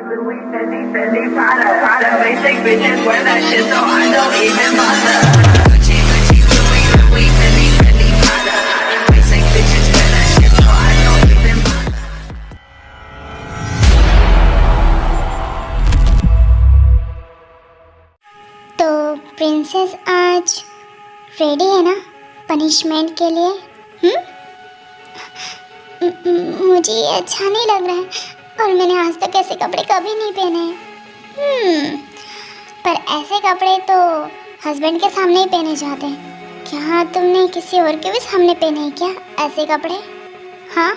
Louis, Fendi, Prada, basic bitches wear that shit, so I don't even bother. Gucci, Louis, Fendi, Prada, basic bitches wear that shit, so I don't even bother. तो princess आज ready है ना punishment के लिए? मुझे ये अच्छा नहीं लग रहा है और मैंने आज तक ऐसे कपड़े कभी नहीं पहने हैं। पर ऐसे कपड़े तो हस्बैंड के सामने ही पहने जाते हैं। क्या तुमने किसी और के भी सामने पहने हैं क्या ऐसे कपड़े? हाँ,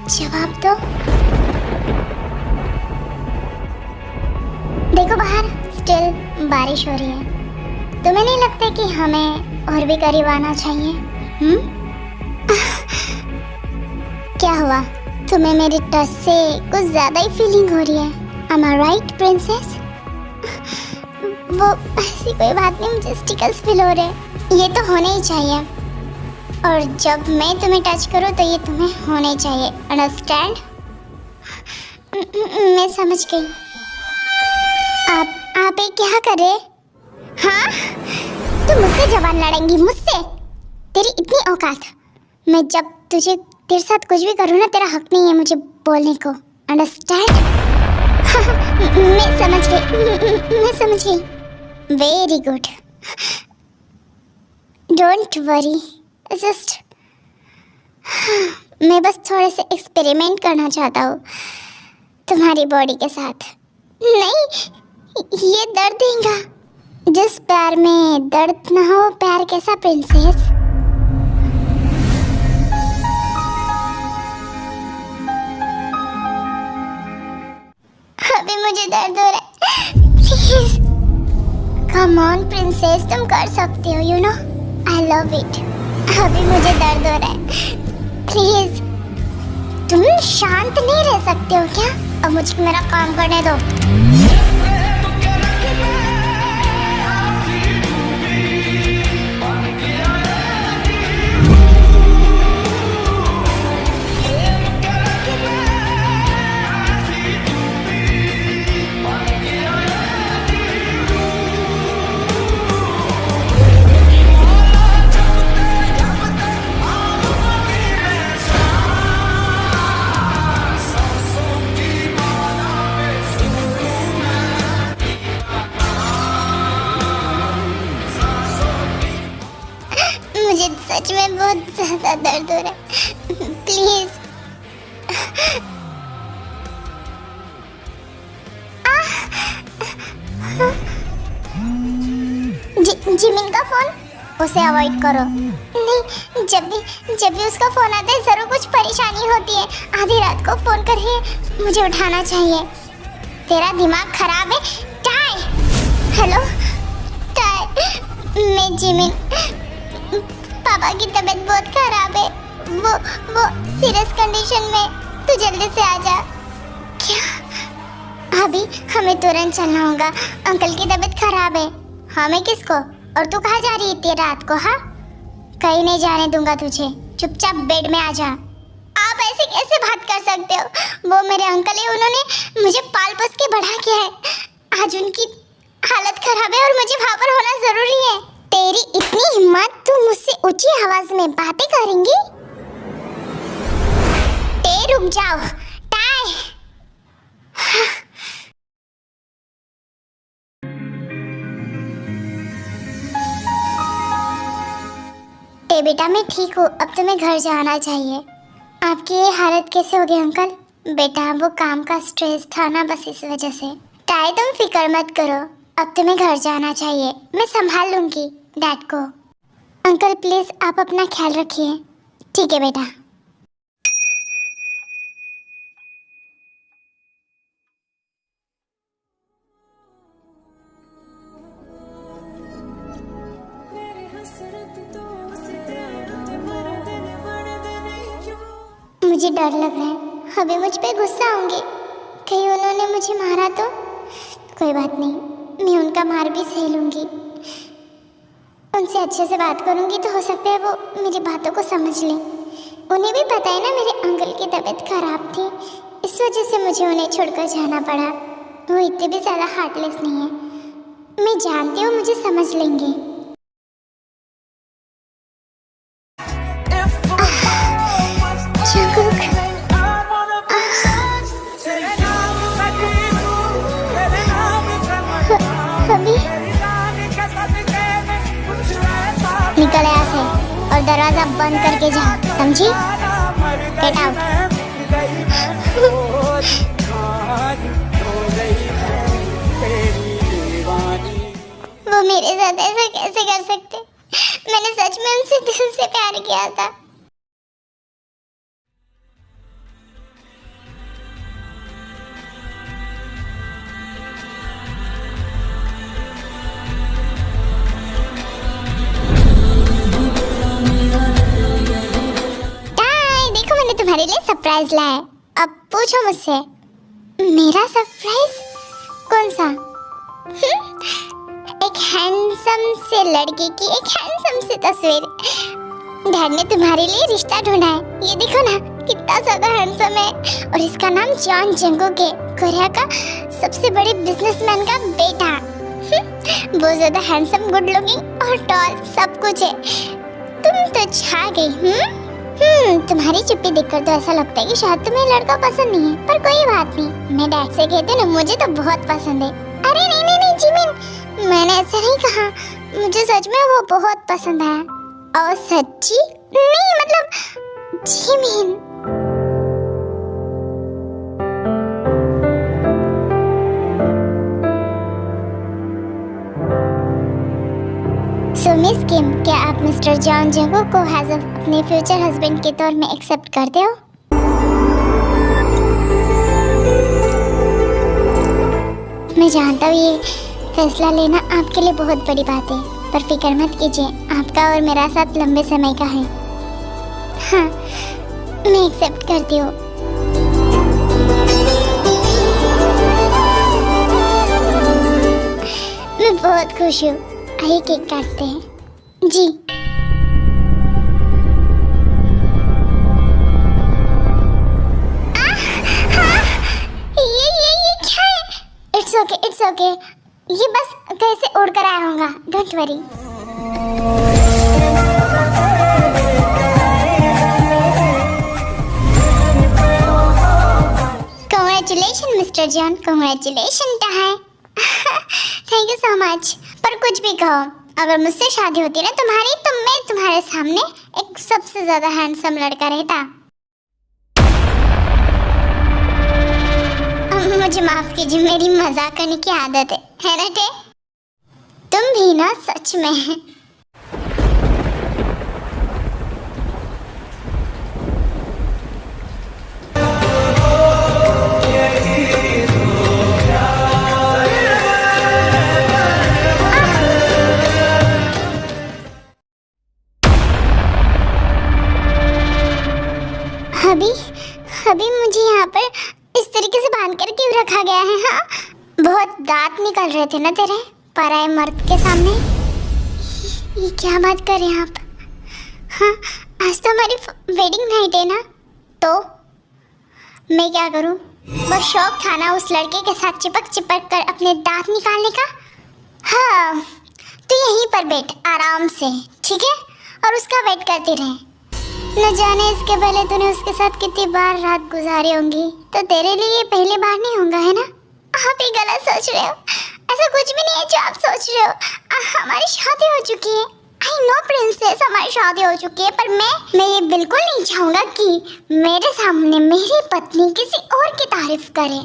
जवाब दो। देखो बाहर स्टिल बारिश हो रही है। तुम्हें नहीं लगता कि हमें और भी करीब आना चाहिए? क्या हुआ, तुम्हें मेरी टच से कुछ ज्यादा ही फीलिंग हो रही है? Am I right, princess? वो ऐसी कोई बात नहीं, मुझे स्टिकल्स फील हो रहे हैं। ये तो होने ही चाहिए, और जब मैं तुम्हें टच करूँ तो ये तुम्हें होने चाहिए। अंडरस्टैंड? मैं समझ गई। आप ये क्या कर रहे? हाँ, तुम मुझसे जबान लड़ेंगी? मुझसे? तेरी इतनी औकात? मैं जब तेरे साथ कुछ भी करूँ ना, तेरा हक नहीं है मुझे बोलने को। अंडरस्टैंड? मैं समझ गई। Very good, don't worry. Just मैं बस थोड़े से एक्सपेरिमेंट करना चाहता हूँ तुम्हारी बॉडी के साथ। नहीं, ये दर्द देगा। जिस पैर में दर्द ना हो, पैर कैसा प्रिंसेस? अभी मुझे दर्द हो रहा है। प्लीज कम ऑन प्रिंसेस, तुम कर सकती हो। You know I love it. अभी मुझे दर्द हो रहा है। प्लीज तुम शांत नहीं रह सकते हो क्या? अब मुझे मेरा काम करने दो। मुझे सच में बहुत ज्यादा दर्द हो रहा है। प्लीज जिमिन का फोन, उसे अवॉइड करो। नहीं, जब भी उसका फोन आता है जरूर कुछ परेशानी होती है। आधी रात को फोन करके मुझे उठाना चाहिए। तेरा दिमाग खराब है टाई? हेलो टाई, मैं जिमिन। पापा की तबीयत बहुत खराब है, वो सीरियस कंडीशन में। तू जल्दी से आ जा। क्या? अभी हमें तुरंत चलना होगा। अंकल की तबीयत खराब है। हमें किसको? और तू कहाँ जा रही है इतनी रात को? हाँ, कहीं नहीं जाने दूंगा तुझे। चुपचाप बेड में आ जा। आप ऐसे कैसे बात कर सकते हो? वो मेरे अंकल है, उन्होंने मुझे पाल पोस के बढ़ा किया है। आज उनकी हालत खराब है और मुझे वहाँ पर होना जरूरी है। तेरी इतनी हिम्मत, तू मुझसे ऊंची आवाज में बातें करेंगी? रुक जाओ टाई। बेटा मैं ठीक हूँ, अब तुम्हें घर जाना चाहिए। आपकी ये हालत कैसे हो गई अंकल? बेटा वो काम का स्ट्रेस था ना, बस इस वजह से। टाई तुम फिक्र मत करो, अब तुम्हें घर जाना चाहिए। मैं संभाल लूंगी डैड को। अंकल प्लीज आप अपना ख्याल रखिए। ठीक है बेटा। मुझे डर लग रहा है, अभी मुझ पे गुस्सा होंगे। कहीं उन्होंने मुझे मारा तो? कोई बात नहीं, मैं उनका मार भी सह लूंगी। उनसे अच्छे से बात करूंगी तो हो सकता है वो मेरी बातों को समझ लें। उन्हें भी पता है ना मेरे अंकल की तबीयत खराब थी, इस वजह से मुझे उन्हें छोड़कर जाना पड़ा। वो इतने भी ज़्यादा हार्टलेस नहीं है, मैं जानती हूँ मुझे समझ लेंगे। जंगकुक, अभी निकल यहाँ से और दरवाजा बंद करके जा, समझी? Get out. वो मेरे साथ ऐसा कैसे कर सकते? मैंने सच में उनसे दिल से प्यार किया था। देखो मैंने तुम्हारे लिए सरप्राइज लाया है। अब पूछो मुझसे। मेरा सरप्राइज? कौन सा? एक हैंडसम से लड़के की एक हैंडसम सी तस्वीर। डैड ने तुम्हारे लिए रिश्ता ढूंढा है। ये देखो ना कितना ज्यादा हैंडसम है, और इसका नाम जॉन जंगकुक है, कोरिया का सबसे बड़े बिजनेसमैन का बेटा। बहुत ज्यादा हैंडसम, गुड लुकिंग और टॉल, सब कुछ है। तुम तो छा गई। तुम्हारी चिप्पी देखकर तो ऐसा लगता है कि शायद तुम्हें लड़का पसंद नहीं है, पर कोई बात नहीं, मैं डैड से कहती हूँ ना, मुझे तो बहुत पसंद है। अरे नहीं नहीं नहीं जिमिन, मैंने ऐसा नहीं कहा, मुझे सच में वो बहुत पसंद है। और सच्ची? नहीं मतलब जिमिन। सो मिस किम, क्या आप मिस्टर जॉन जंगकुक को अपने फ्यूचर हस्बैंड के तौर में एक्सेप्ट करते हो? मैं जानता हूँ ये फैसला लेना आपके लिए बहुत बड़ी बात है, पर फिक्र मत कीजिए, आपका और मेरा साथ लंबे समय का है। हाँ, मैं एक्सेप्ट करती हूँ। मैं बहुत खुश हूँ। आइए केक काटते हैं। जी। ये क्या है? It's okay. ये बस कैसे उड़ कर आया होगा, don't worry. Congratulations mister John, congratulations time. Thank you so much. पर कुछ भी कहो, अगर मुझसे शादी होती ना तुम्हारी, तो मैं तुम्हारे सामने एक सबसे ज्यादा हैंडसम लड़का रहता। मुझे माफ कीजिए, मेरी मजाक करने की आदत है ना टे? तुम भी ना सच में। अभी मुझे यहाँ पर इस तरीके से बांध कर क्यों रखा गया है? हाँ, बहुत दांत निकल रहे थे ना तेरे पराये मर्द के सामने। ये क्या बात कर रहे हैं आप? हाँ, आज तो हमारी वेडिंग नाइट है ना, तो मैं क्या करूँ? बस शौक था ना उस लड़के के साथ चिपक कर अपने दांत निकालने का। हाँ, तो यहीं पर बैठ आराम से, ठीक है? और उसका वेट करती रहे। न जाने इसके पहले तूने उसके साथ कितनी बार रात गुजारी होंगी, तो तेरे लिए ये पहली बार नहीं होगा, है ना? आप ही गलत सोच रहे हो, ऐसा कुछ भी नहीं है जो आप सोच रहे हो। हमारी शादी हो चुकी है। आई नो प्रिंसेस, हमारी शादी हो चुकी है, पर मैं ये बिल्कुल नहीं चाहूँगा कि मेरे सामने मेरी पत्नी किसी और की तारीफ करे।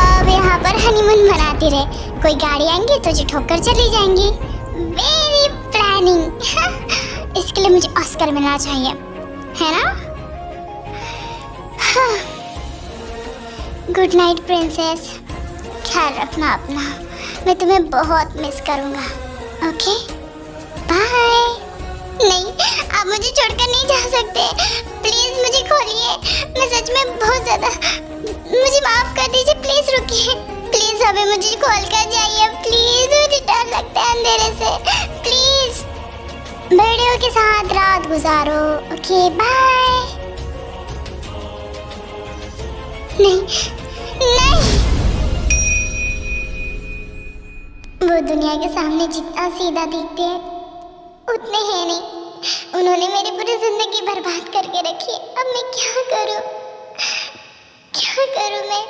अब यहाँ पर हनीमून मनाती रहे, कोई गाड़ी आएंगी तुझे ठोकर चली जाएंगी। Very planning. इसके लिए मुझे ऑस्कर मिलना चाहिए, है ना? गुड नाइट प्रिंसेस, ख्याल रखना अपना, मैं तुम्हें बहुत मिस करूँगा। Okay bye. नहीं, आप मुझे छोड़कर नहीं जा सकते, प्लीज मुझे खोलिए, मैं सच में बहुत ज़्यादा, मुझे माफ़ कर दीजिए, प्लीज रुकिए, प्लीज अभी मुझे खोल कर जाइए, प्लीज, मुझे डर लगता है अंधेरे से, प्लीज। वीडियो के साथ रात गुजारो। Okay bye. नहीं नहीं, वो दुनिया के सामने जितना सीधा दिखते हैं उतने हैं नहीं। उन्होंने मेरी पूरी जिंदगी बर्बाद करके रखी है। अब मैं क्या करूं, क्या करूं मैं?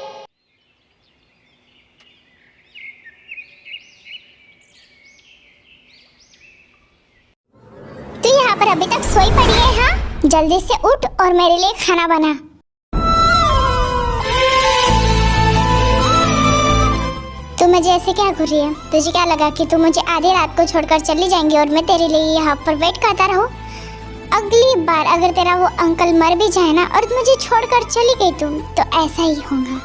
तू यहाँ पर अभी तक सोई पड़ी है? हाँ, जल्दी से उठ और मेरे लिए खाना बना। तू मुझे ऐसे क्या घूर रही है? तुझे क्या लगा कि तू मुझे आधी रात को छोड़कर चली जाएंगी और मैं तेरे लिए यहाँ पर वेट करता रहूं? अगली बार अगर तेरा वो अंकल मर भी जाए ना और मुझे छोड़कर चली गई तुम, तो ऐसा ही होगा।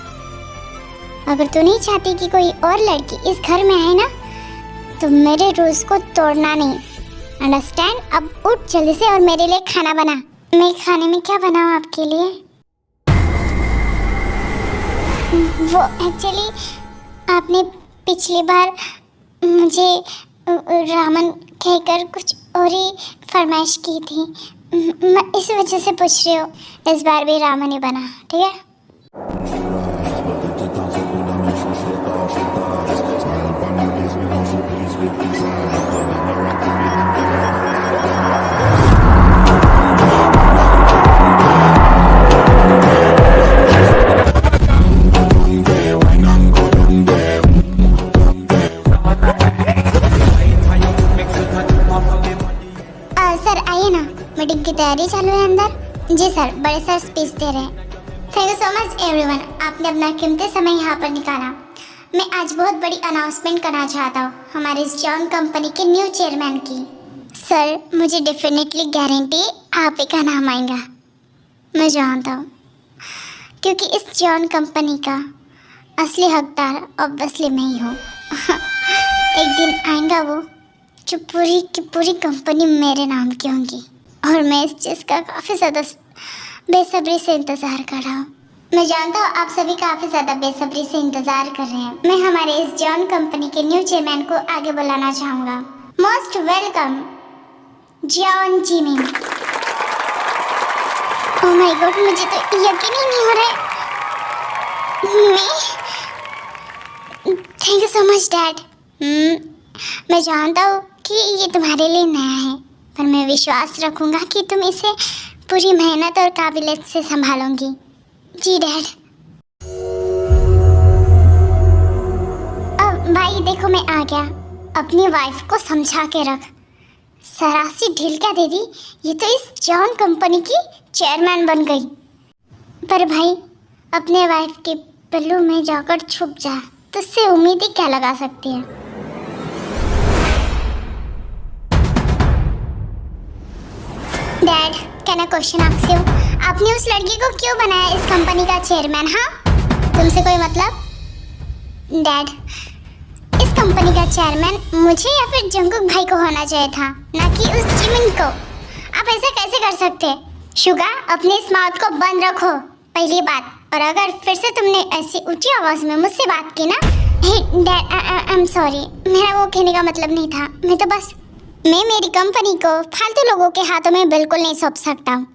अगर तू नहीं चाहती कि कोई और लड़की इस घर में आए ना, तो मेरे रूल्स को तोड़ना नहीं, अंडरस्टैंड? अब उठ जल्दी से और मेरे लिए खाना बना। मैं खाने में क्या बनाऊँ आपके लिए? वो एक्चुअली आपने पिछली बार मुझे रामन कहकर कुछ और ही फरमाइश की थी, मैं इस वजह से पूछ रही हूँ। इस बार भी रामन ही बना, ठीक है? सर आइए ना, मीटिंग की तैयारी चालू है अंदर। जी सर, बड़े सर स्पीच दे रहे हैं। Thank you so much everyone, आपने अपना कीमती समय यहाँ पर निकाला। मैं आज बहुत बड़ी अनाउंसमेंट करना चाहता हूँ हमारे इस जॉन कंपनी के न्यू चेयरमैन की। सर मुझे डेफिनेटली गारंटी आप ही का नाम आएगा, मैं जानता हूँ, क्योंकि इस जॉन कंपनी का असली हकदार ऑब्वियसली मैं ही हूँ। एक दिन आएगा वो जो पूरी की पूरी कंपनी मेरे नाम की होंगी, और मैं इस चीज़ का काफ़ी ज़्यादा बेसब्री से इंतज़ार कर रहा हूँ। मैं जानता हूँ आप सभी काफ़ी ज़्यादा बेसब्री से इंतज़ार कर रहे हैं। मैं हमारे इस जॉन कंपनी के न्यू चेयरमैन को आगे बुलाना चाहूँगा। Most welcome John Jimin. Oh my God, मुझे तो यकीन ही नहीं हो रहा है। Thank you so much dad. मैं जानता हूँ कि ये तुम्हारे लिए नया है, पर मैं विश्वास रखूँगा कि तुम इसे पूरी मेहनत और काबिलियत से संभालोगी। जी डैड। अब भाई देखो मैं आ गया। अपनी वाइफ को समझा के रख। सरासी ढील क्या दे दी, ये तो इस जॉन कंपनी की चेयरमैन बन गई। पर भाई अपने वाइफ के पल्लू में जाकर छुप जा, तो उससे उम्मीद ही क्या लगा सकती है। Dad can I question ask you, आपने उस लड़की को क्यों बनाया इस कंपनी का चेयरमैन? हाँ, तुमसे कोई मतलब? डैड इस कंपनी का चेयरमैन मुझे या फिर जंगकुक भाई को होना चाहिए था, ना कि उस जिमिन को। आप ऐसा कैसे कर सकते? शुगा अपने इस माउथ को बंद रखो, पहली बात। और अगर फिर से तुमने ऐसी ऊंची आवाज में मुझसे बात की ना, हे डैड आई एम सॉरी, मेरा वो कहने का मतलब नहीं था। मैं मेरी कंपनी को फालतू लोगों के हाथों में बिल्कुल नहीं सौंप सकता हूँ।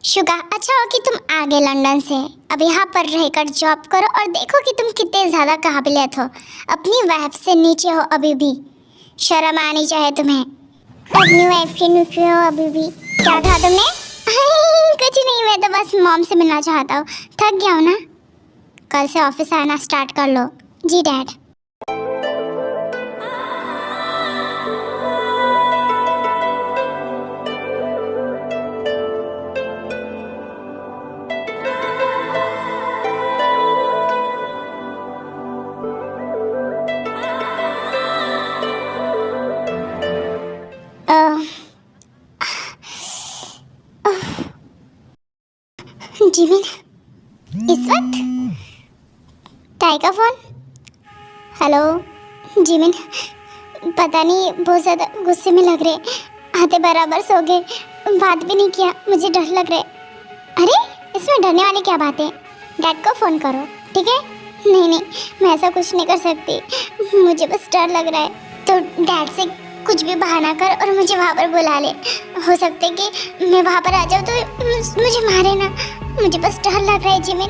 शुगा अच्छा हो कि तुम आ गए लंदन से, अब यहाँ पर रहकर जॉब करो और देखो कि तुम कितने ज़्यादा काबिलियत हो। अपनी वाइफ से नीचे हो अभी भी, शर्म आनी चाहिए तुम्हें। अपनी वाइफ के नीचे हो अभी भी। क्या कहा तुमने? कुछ नहीं, मैं तो बस मॉम से मिलना चाहता हूँ। थक गया हूँ ना, कल से ऑफिस आना स्टार्ट कर लो। जी डैड। जिमिन इस वक्त टाई का फोन। हेलो जिमिन, पता नहीं बहुत ज़्यादा गुस्से में लग रहे, आते बराबर सो गए, बात भी नहीं किया, मुझे डर लग रहा है। अरे इसमें डरने वाली क्या बात है? डैड को फ़ोन करो, ठीक है? नहीं मैं ऐसा कुछ नहीं कर सकती, मुझे बस डर लग रहा है। तो डैड से कुछ भी बहाना कर और मुझे वहाँ पर बुला ले। हो सकता है कि मैं वहाँ पर आ जाऊँ तो मुझे मारे ना, मुझे बस डर लग रहा है जिमिन।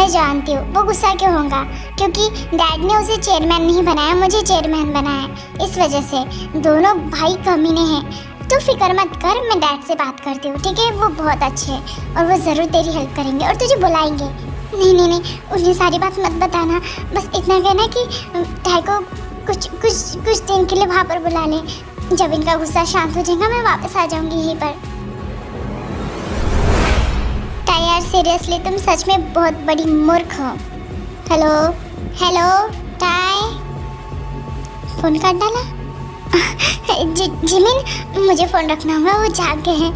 जानती हूँ वो गुस्सा क्यों होगा, क्योंकि डैड ने उसे चेयरमैन नहीं बनाया, मुझे चेयरमैन बनाया। इस वजह से दोनों भाई कमीने हैं। तो फिक्र मत कर, मैं डैड से बात करती हूँ, ठीक है? वो बहुत अच्छे हैं और वो ज़रूर तेरी हेल्प करेंगे और तुझे बुलाएंगे। नहीं नहीं नहीं, उन्हें सारी बात मत बताना, बस इतना कहना कि डैड को कुछ दिन के लिए वहाँ पर बुला ले। जब इनका गुस्सा शांत हो जाएगा मैं वापस आ जाऊँगी यहीं पर। टाई यार सीरियसली तुम सच में बहुत बड़ी मूर्ख हो। हेलो हेलो टाई, फ़ोन काट डाला। जिमिन मुझे फ़ोन रखना होगा, वो जाग गए हैं,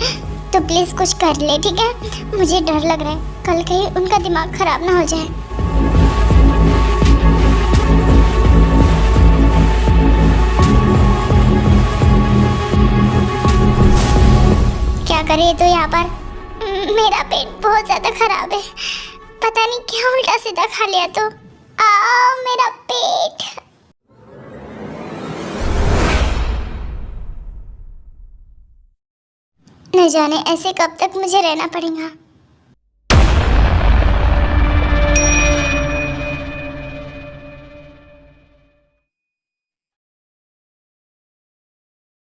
तो प्लीज़ कुछ कर ले, ठीक है? मुझे डर लग रहा है कल कहीं उनका दिमाग ख़राब ना हो जाए। क्या करे तो यहाँ पर? मेरा पेट बहुत ज़्यादा ख़राब है, पता नहीं क्या उल्टा सीधा खा लिया तो। मेरा पेट। न जाने ऐसे कब तक मुझे रहना पड़ेगा।